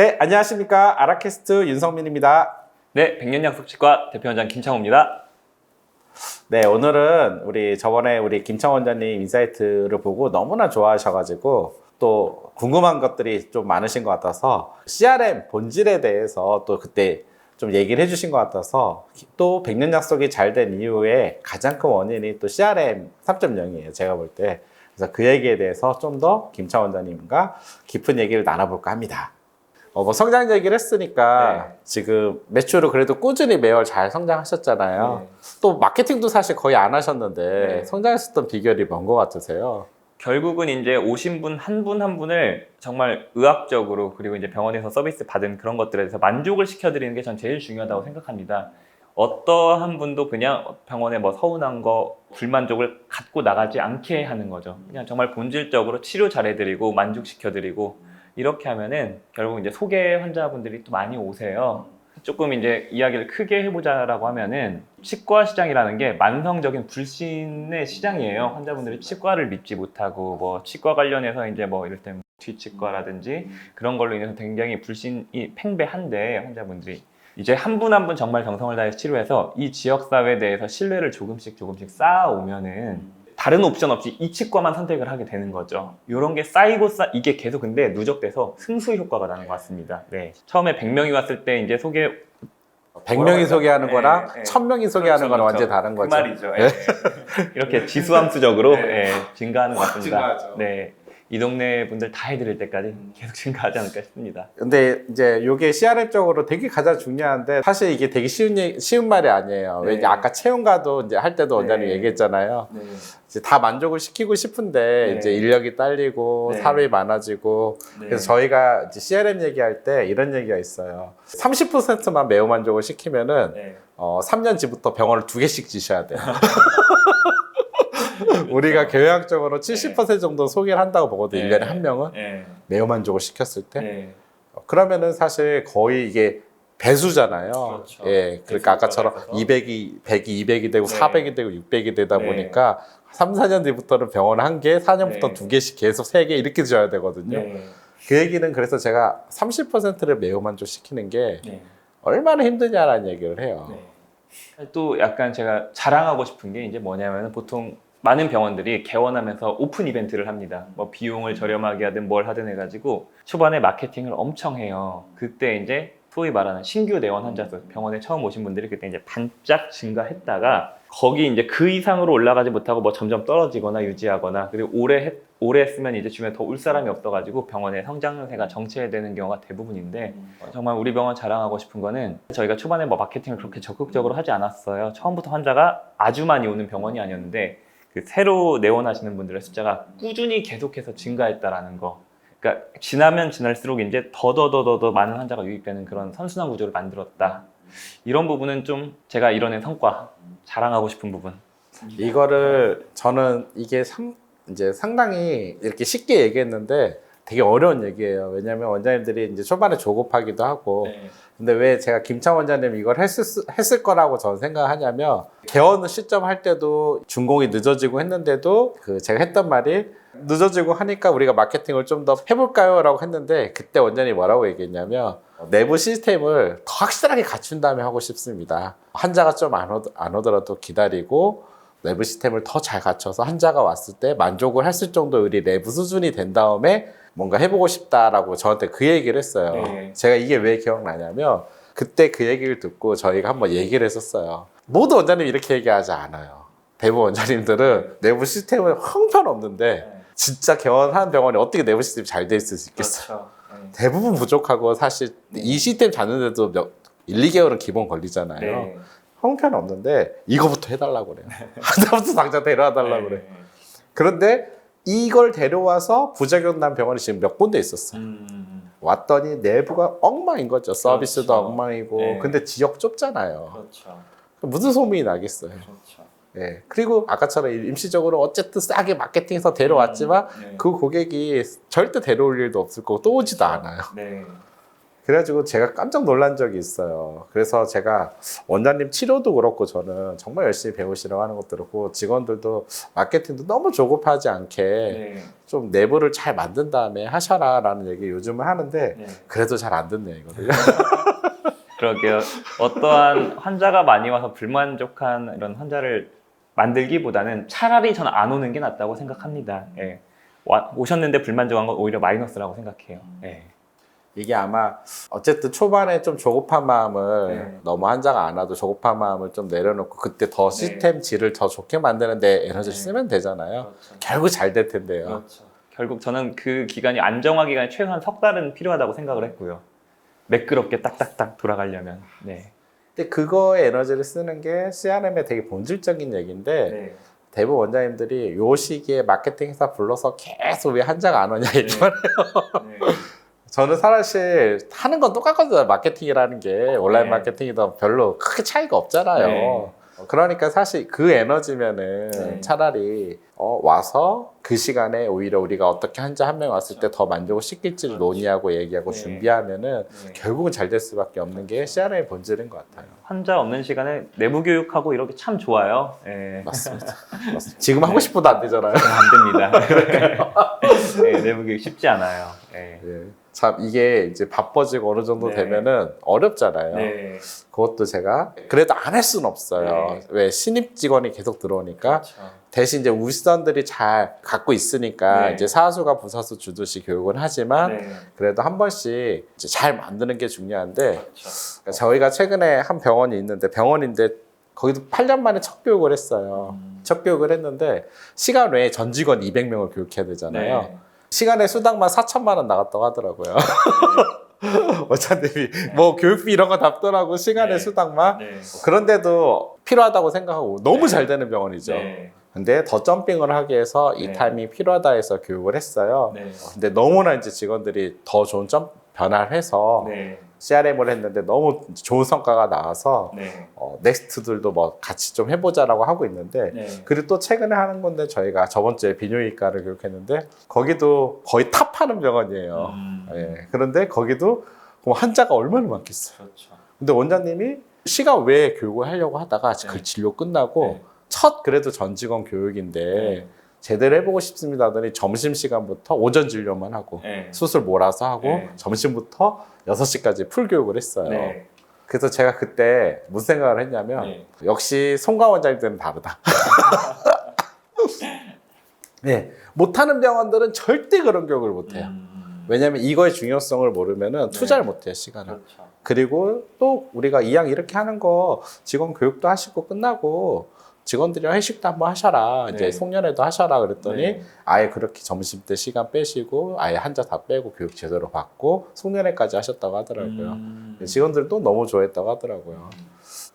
네, 안녕하십니까. 아라캐스트 윤성민입니다. 네, 백년약속치과 대표원장 김창호입니다. 네, 오늘은 저번에 우리 김창호 원장님 인사이트를 보고 너무나 좋아하셔가지고 또 궁금한 것들이 좀 많으신 것 같아서 CRM 본질에 대해서 또 그때 좀 얘기를 해주신 것 같아서 또 백년약속이 잘 된 이유에 가장 큰 원인이 또 CRM 3.0이에요. 제가 볼 때. 그래서 그 얘기에 대해서 좀 더 김창호 원장님과 깊은 얘기를 나눠볼까 합니다. 성장 얘기를 했으니까 네. 지금 매출을 그래도 꾸준히 매월 잘 성장하셨잖아요. 네. 또 마케팅도 사실 거의 안 하셨는데 네. 성장했었던 비결이 뭔 것 같으세요? 결국은 이제 오신 분 한 분 한 분을 정말 의학적으로 그리고 이제 병원에서 서비스 받은 그런 것들에 대해서 만족을 시켜드리는 게 전 제일 중요하다고 생각합니다. 어떠한 분도 그냥 병원에 뭐 서운한 거, 불만족을 갖고 나가지 않게 하는 거죠. 그냥 정말 본질적으로 치료 잘해드리고 만족시켜드리고 이렇게 하면은 결국 이제 소개 환자분들이 또 많이 오세요. 조금 이제 이야기를 크게 해보자라고 하면은 치과 시장이라는 게 만성적인 불신의 시장이에요. 환자분들이 치과를 믿지 못하고 뭐 치과 관련해서 이제 뭐 이럴 때 뒤치과라든지 그런 걸로 인해서 굉장히 불신이 팽배한데 환자분들이 이제 한 분 한 분 정말 정성을 다해서 치료해서 이 지역사회에 대해서 신뢰를 조금씩 쌓아오면은 다른 옵션 없이 이 치과만 선택을 하게 되는 거죠. 이런 게 쌓이고 이게 계속 근데 누적돼서 승수 효과가 나는 것 같습니다. 네. 처음에 100명이 왔을 때 이제 100명이 소개하는 네, 거랑 네. 1000명이 소개하는 거랑 완전히 다른 그 거죠. 말이죠. 예. 이렇게 지수함수적으로 네. 증가하는 것 같습니다. 증가하죠. 네. 이 동네 분들 다 해드릴 때까지 계속 증가하지 않을까 싶습니다. 근데 이제 이게 CRM 쪽으로 되게 가장 중요한데 사실 이게 되게 쉬운 말이 아니에요. 네. 왜 아까 채용가도 이제 할 때도 원장님 네. 얘기했잖아요. 네. 이제 다 만족을 시키고 싶은데 네. 이제 인력이 딸리고 네. 사람이 많아지고 네. 그래서 저희가 이제 CRM 얘기할 때 이런 얘기가 있어요. 30%만 매우 만족을 시키면은 네. 3년 뒤부터 병원을 2개씩 지셔야 돼요. 우리가 교양적으로 70% 정도 소개를 한다고 보거든요. 네. 1년에 한 명은 네. 매우 만족을 시켰을 때. 네. 그러면은 사실 거의 이게 배수잖아요. 그렇죠. 예. 그러니까 아까처럼 배수 200이 200이 되고 네. 400이 되고 600이 되다 네. 보니까 3, 4년 뒤부터는 병원 한 개, 4년부터 네. 2개씩 계속 3개 이렇게 줘야 되거든요. 네. 그 얘기는 그래서 제가 30%를 매우 만족시키는 게 네. 얼마나 힘드냐라는 얘기를 해요. 네. 또 약간 제가 자랑하고 싶은 게 이제 뭐냐면 보통 많은 병원들이 개원하면서 오픈 이벤트를 합니다. 뭐 비용을 저렴하게 하든 뭘 하든 해가지고 초반에 마케팅을 엄청 해요. 그때 이제 소위 말하는 신규 내원 환자 수, 병원에 처음 오신 분들이 그때 이제 반짝 증가했다가 거기 이제 그 이상으로 올라가지 못하고 뭐 점점 떨어지거나 유지하거나 그리고 오래 했으면 이제 주변에 더 올 사람이 없어가지고 병원의 성장세가 정체되는 경우가 대부분인데 정말 우리 병원 자랑하고 싶은 거는 저희가 초반에 뭐 마케팅을 그렇게 적극적으로 하지 않았어요. 처음부터 환자가 아주 많이 오는 병원이 아니었는데 그 새로 내원하시는 분들의 숫자가 꾸준히 계속해서 증가했다라는 거. 그러니까 지나면 지날수록 이제 더 많은 환자가 유입되는 그런 선순환 구조를 만들었다. 이런 부분은 좀 제가 이뤄낸 성과, 자랑하고 싶은 부분. 이거를 저는 이게 이제 상당히 이렇게 쉽게 얘기했는데 되게 어려운 얘기예요. 왜냐하면 원장님들이 이제 초반에 조급하기도 하고 네. 근데 왜 제가 김창 원장님 이걸 했을 거라고 저는 생각하냐면 개원 시점 할 때도 준공이 늦어지고 했는데도 제가 했던 말이 늦어지고 하니까 우리가 마케팅을 좀 더 해볼까요? 라고 했는데 그때 원장님이 뭐라고 얘기했냐면 내부 시스템을 더 확실하게 갖춘 다음에 하고 싶습니다. 환자가 좀 안 오더라도 기다리고 내부 시스템을 더 잘 갖춰서 환자가 왔을 때 만족을 했을 정도 우리 내부 수준이 된 다음에 뭔가 해보고 싶다라고 저한테 그 얘기를 했어요. 네. 제가 이게 왜 기억나냐면 그때 그 얘기를 듣고 저희가 한번 얘기를 했었어요. 모든 원장님이 이렇게 얘기하지 않아요. 대부분 원장님들은 내부 시스템은 형편없는데 진짜 개원한 병원이 어떻게 내부 시스템이 잘 돼 있을 수 있겠어요. 그렇죠. 네. 대부분 부족하고 사실 이 시스템 잡는데도 1, 2개월은 기본 걸리잖아요. 네. 형편없는데 이거부터 해달라고 그래요. 하나부터 당장 데려와달라고 네. 그래요. 그런데 이걸 데려와서 부작용 난 병원이 지금 몇 군데 있었어요. 왔더니 내부가 엉망인 거죠. 서비스도 그렇죠. 엉망이고. 네. 근데 지역 좁잖아요. 그렇죠. 무슨 소문이 나겠어요. 그렇죠. 예. 그리고 아까처럼 임시적으로 어쨌든 싸게 마케팅해서 데려왔지만 네. 그 고객이 절대 데려올 일도 없을 거고 또 오지도 않아요. 네. 그래가지고 제가 깜짝 놀란 적이 있어요. 그래서 제가 원장님 치료도 그렇고 저는 정말 열심히 배우시라고 하는 것도 그렇고 직원들도 마케팅도 너무 조급하지 않게 네. 좀 내부를 잘 만든 다음에 하셔라라는 얘기 요즘은 하는데 네. 그래도 잘 안 듣네요, 이거를. 그러게요. 어떠한 환자가 많이 와서 불만족한 이런 환자를 만들기보다는 차라리 저는 안 오는 게 낫다고 생각합니다. 예. 오셨는데 불만족한 건 오히려 마이너스라고 생각해요. 예. 이게 아마 어쨌든 초반에 좀 조급한 마음을 네. 너무 환자가 안 와도 조급한 마음을 좀 내려놓고 그때 더 시스템 질을 더 좋게 만드는데 에너지를 네. 쓰면 되잖아요. 그렇죠. 결국 잘 될 텐데요. 그렇죠. 결국 저는 그 기간이 안정화 기간이 최소한 석 달은 필요하다고 생각을 했고요. 매끄럽게 딱딱딱 돌아가려면. 네. 근데 그거에 에너지를 쓰는 게 CRM의 되게 본질적인 얘기인데 네. 대부분 원장님들이 요 시기에 마케팅 회사 불러서 계속 왜 환자가 안 오냐 이런 네. 저는 사실 하는 건 똑같거든요. 마케팅이라는 게 온라인 네. 마케팅이도 별로 크게 차이가 없잖아요. 네. 그러니까 사실 그 에너지면은 네. 차라리 와서 그 시간에 오히려 우리가 어떻게 환자 한 명 왔을 때 더 만족을 시킬지를 그렇죠. 논의하고 얘기하고 네. 준비하면은 네. 결국은 잘 될 수밖에 없는 게 CRM의 본질인 것 같아요. 환자 없는 시간에 내부 교육하고 이렇게 참 좋아요. 예. 맞습니다. 지금 하고 싶어도 안 되잖아요. 안 됩니다. 네, 내부 교육 쉽지 않아요. 예. 예. 참 이게 이제 바빠지고 어느 정도 네. 되면은 어렵잖아요. 네. 그것도 제가 그래도 안 할 수는 없어요. 네. 왜 신입 직원이 계속 들어오니까 그렇죠. 대신 이제 윗선들이 잘 갖고 있으니까 네. 이제 사수가 부사수 주듯이 교육은 하지만 네. 그래도 한 번씩 이제 잘 만드는 게 중요한데 그렇죠. 그러니까 저희가 최근에 한 병원이 있는데 병원인데 거기도 8년 만에 첫 교육을 했어요. 첫 교육을 했는데 시간 외에 전 직원 200명을 교육해야 되잖아요. 네. 시간에 수당만 4천만 원 나갔다고 하더라고요. 원장님이 뭐 교육비 이런 거 답더라고 시간에 네. 수당만. 네. 그런데도 필요하다고 생각하고 너무 잘 되는 병원이죠. 네. 근데 더 점핑을 하기 위해서 이 네. 타이밍이 필요하다 해서 교육을 했어요. 네. 근데 너무나 이제 직원들이 더 좋은 변화를 해서 네. CRM을 했는데 너무 좋은 성과가 나와서 네. 넥스트들도 뭐 같이 좀 해보자라고 하고 있는데 네. 그리고 또 최근에 하는 건데 저희가 저번 주에 비뇨기과를 교육했는데 거기도 거의 탑하는 병원이에요. 예. 그런데 거기도 그럼 환자가 얼마나 많겠어요. 그렇죠. 근데 원장님이 시간 외에 교육을 하려고 하다가 네. 그 진료 끝나고 네. 첫 그래도 전 직원 교육인데 네. 제대로 해보고 싶습니다 하더니 점심시간부터 오전 진료만 하고 네. 수술 몰아서 하고 네. 점심부터 6시까지 풀 교육을 했어요. 네. 그래서 제가 그때 무슨 생각을 했냐면 네. 역시 송강 원장님들은 다르다. 네, 못하는 병원들은 절대 그런 교육을 못해요. 왜냐하면 이거의 중요성을 모르면 투자를 못해요, 시간을. 그렇죠. 그리고 또 우리가 이왕 이렇게 하는 거 직원 교육도 하시고 끝나고 직원들이랑 회식도 한번 하셔라. 네. 이제 송년회도 하셔라 그랬더니 네. 아예 그렇게 점심 때 시간 빼시고 아예 환자 다 빼고 교육 제대로 받고 송년회까지 하셨다고 하더라고요. 직원들도 너무 좋아했다고 하더라고요.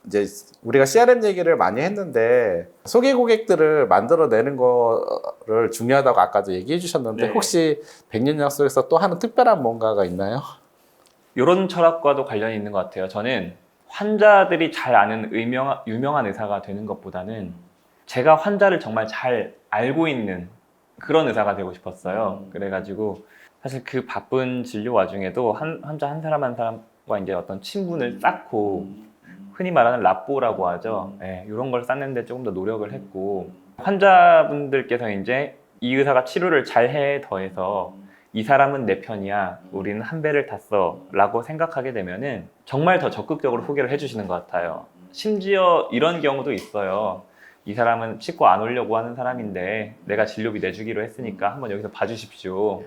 이제 우리가 CRM 얘기를 많이 했는데 소개 고객들을 만들어내는 거를 중요하다고 아까도 얘기해 주셨는데 네. 혹시 백년 약속에서 또 하는 특별한 뭔가가 있나요? 이런 철학과도 관련이 있는 것 같아요. 저는 환자들이 잘 아는 유명한 의사가 되는 것보다는 제가 환자를 정말 잘 알고 있는 그런 의사가 되고 싶었어요. 그래가지고 사실 그 바쁜 진료 와중에도 환자 한 사람 한 사람과 이제 어떤 친분을 쌓고 흔히 말하는 라뽀라고 하죠. 네, 이런 걸 쌓는데 조금 더 노력을 했고 환자분들께서 이제 이 의사가 치료를 잘 해 더해서 이 사람은 내 편이야. 우리는 한 배를 탔어. 라고 생각하게 되면은 정말 더 적극적으로 소개를 해주시는 것 같아요. 심지어 이런 경우도 있어요. 이 사람은 치과 안 오려고 하는 사람인데 내가 진료비 내주기로 했으니까 한번 여기서 봐주십시오.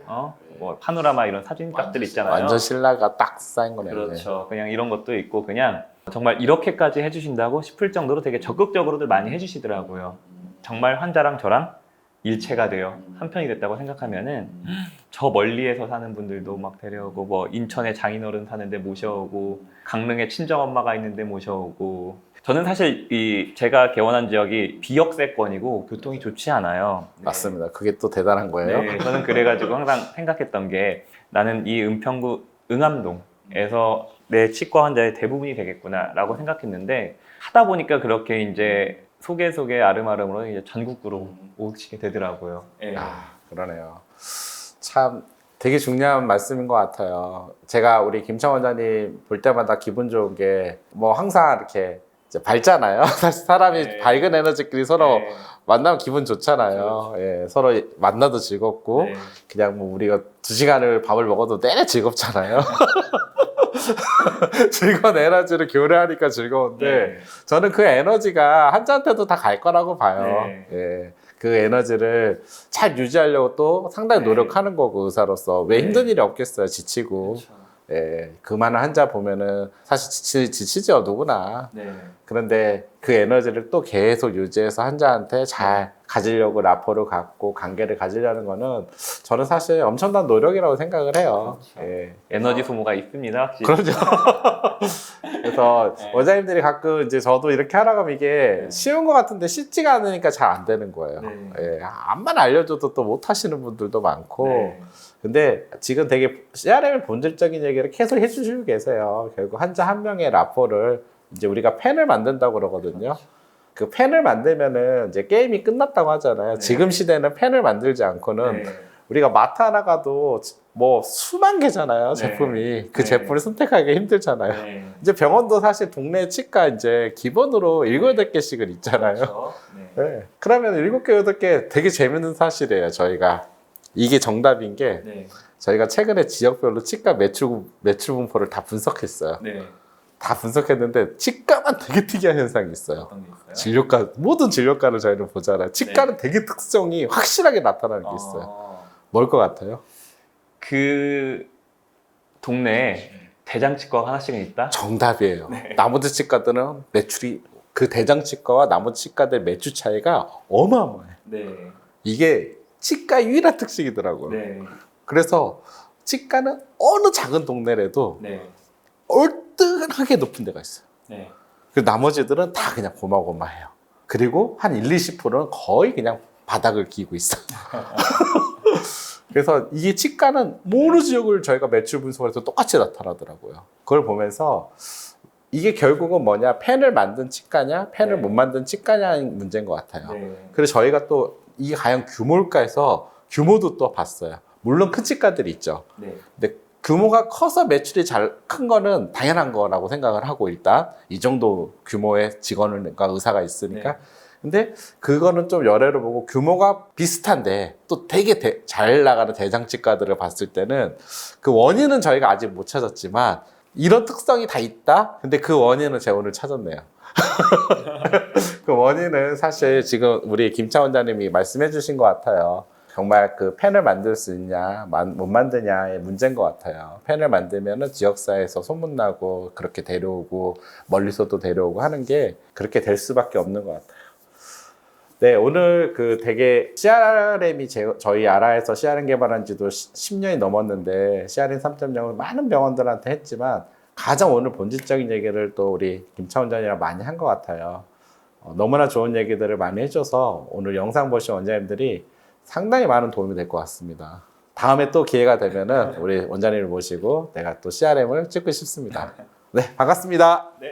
뭐 파노라마 이런 사진값들 있잖아요. 완전 신라가 딱 쌓인 거네요. 그렇죠. 그냥 이런 것도 있고 그냥 정말 이렇게까지 해주신다고 싶을 정도로 되게 적극적으로들 많이 해주시더라고요. 정말 환자랑 저랑 일체가 되어 한 편이 됐다고 생각하면은 저 멀리에서 사는 분들도 막 데려오고 뭐 인천에 장인어른 사는데 모셔오고 강릉에 친정엄마가 있는데 모셔오고 저는 사실 이 제가 개원한 지역이 비역세권이고 교통이 좋지 않아요. 맞습니다. 그게 또 대단한 거예요. 네, 저는 그래가지고 항상 생각했던 게 나는 이 은평구 응암동에서 내 치과 환자의 대부분이 되겠구나 라고 생각했는데 하다 보니까 그렇게 이제 소개 아름아름으로 이제 전국구로 오시게 되더라고요. 네. 아, 그러네요. 참 되게 중요한 말씀인 것 같아요. 제가 우리 김창 원장님 볼 때마다 기분 좋은 게 뭐 항상 이렇게 이제 밝잖아요. 사실 사람이 네. 밝은 에너지끼리 서로 네. 만나면 기분 좋잖아요. 그렇죠. 예, 서로 만나도 즐겁고 네. 그냥 뭐 우리가 2시간을 밥을 먹어도 내내 즐겁잖아요. 즐거운 에너지를 교류하니까 즐거운데 네. 저는 그 에너지가 한자한테도 다 갈 거라고 봐요. 네. 예. 그 에너지를 잘 유지하려고 또 상당히 네. 노력하는 거고 의사로서 왜 네. 힘든 일이 없겠어요. 지치고. 그렇죠. 예. 그 많은 환자 보면은 사실 지치죠 누구나. 네. 그런데 그 에너지를 또 계속 유지해서 환자한테 잘 가지려고 라포를 갖고 관계를 가지려는 거는 저는 사실 엄청난 노력이라고 생각을 해요. 그렇죠. 예. 에너지 소모가 있습니다. 확실히. 그렇죠. 그래서 네. 원장님들이 가끔 이제 저도 이렇게 하라고 하면 이게 네. 쉬운 것 같은데 쉽지가 않으니까 잘 안 되는 거예요. 네. 예. 암만 알려줘도 또 못 하시는 분들도 많고. 네. 근데 지금 되게 CRM의 본질적인 얘기를 계속 해주시고 계세요. 결국 환자 한 명의 라포를 이제 우리가 펜을 만든다고 그러거든요. 그 펜을 만들면은 이제 게임이 끝났다고 하잖아요. 네. 지금 시대는 펜을 만들지 않고는 네. 우리가 마트 하나 가도 뭐 수만 개잖아요. 네. 제품이. 그 네. 제품을 선택하기 힘들잖아요. 네. 이제 병원도 사실 동네 치과 이제 기본으로 7, 8개씩은 있잖아요. 그렇죠. 네. 네. 그러면 7개, 8개 되게 재밌는 사실이에요. 저희가. 이게 정답인 게 네. 저희가 최근에 지역별로 치과 매출 분포를 다 분석했어요. 네. 다 분석했는데 치과만 되게 특이한 현상이 있어요. 어떤 게 있어요? 진료과 모든 진료과를 저희는 보잖아요. 치과는 되게 특성이 확실하게 나타나는 게 있어요. 뭘 것 같아요? 그 동네에 대장치과가 하나씩은 있다? 정답이에요. 네. 나머지 치과들은 매출이 그 대장치과와 나머지 치과들 매출 차이가 어마어마해. 네. 이게 치과 유일한 특징이더라고요. 네. 그래서 치과는 어느 작은 동네라도 네. 얼등하게 높은 데가 있어요. 네. 그리고 나머지들은 다 그냥 고마고마해요. 그리고 한 20%는 거의 그냥 바닥을 기고 있어요. 그래서 이게 치과는 모든 지역을 저희가 매출 분석을 해서 똑같이 나타나더라고요. 그걸 보면서 이게 결국은 뭐냐, 펜을 만든 치과냐 펜을 네. 못 만든 치과냐의 문제인 것 같아요. 네. 그래서 저희가 또 이게 과연 규모일까 해서 규모도 또 봤어요. 물론 큰 치과들이 있죠. 네. 근데 규모가 커서 매출이 잘 큰 거는 당연한 거라고 생각을 하고, 일단 이 정도 규모의 직원과 의사가 있으니까. 네. 근데 그거는 좀 열애를 보고 규모가 비슷한데 또 되게 잘 나가는 대장치과들을 봤을 때는 그 원인은 저희가 아직 못 찾았지만 이런 특성이 다 있다? 근데 그 원인은 제가 오늘 찾았네요. 그 원인은 사실 지금 우리 김차 원장님이 말씀해 주신 것 같아요. 정말 그 펜을 만들 수 있냐, 못 만드냐의 문제인 것 같아요. 펜을 만들면은 지역사회에서 소문나고 그렇게 데려오고 멀리서도 데려오고 하는 게 그렇게 될 수밖에 없는 것 같아요. 네, 오늘 그 되게 CRM이 저희 아라에서 CRM 개발한 지도 10년이 넘었는데 CRM 3.0을 많은 병원들한테 했지만 가장 오늘 본질적인 얘기를 또 우리 김차 원장님이랑 많이 한 것 같아요. 너무나 좋은 얘기들을 많이 해줘서 오늘 영상 보신 원장님들이 상당히 많은 도움이 될 것 같습니다. 다음에 또 기회가 되면은 우리 원장님을 모시고 내가 또 CRM을 찍고 싶습니다. 네, 반갑습니다. 네.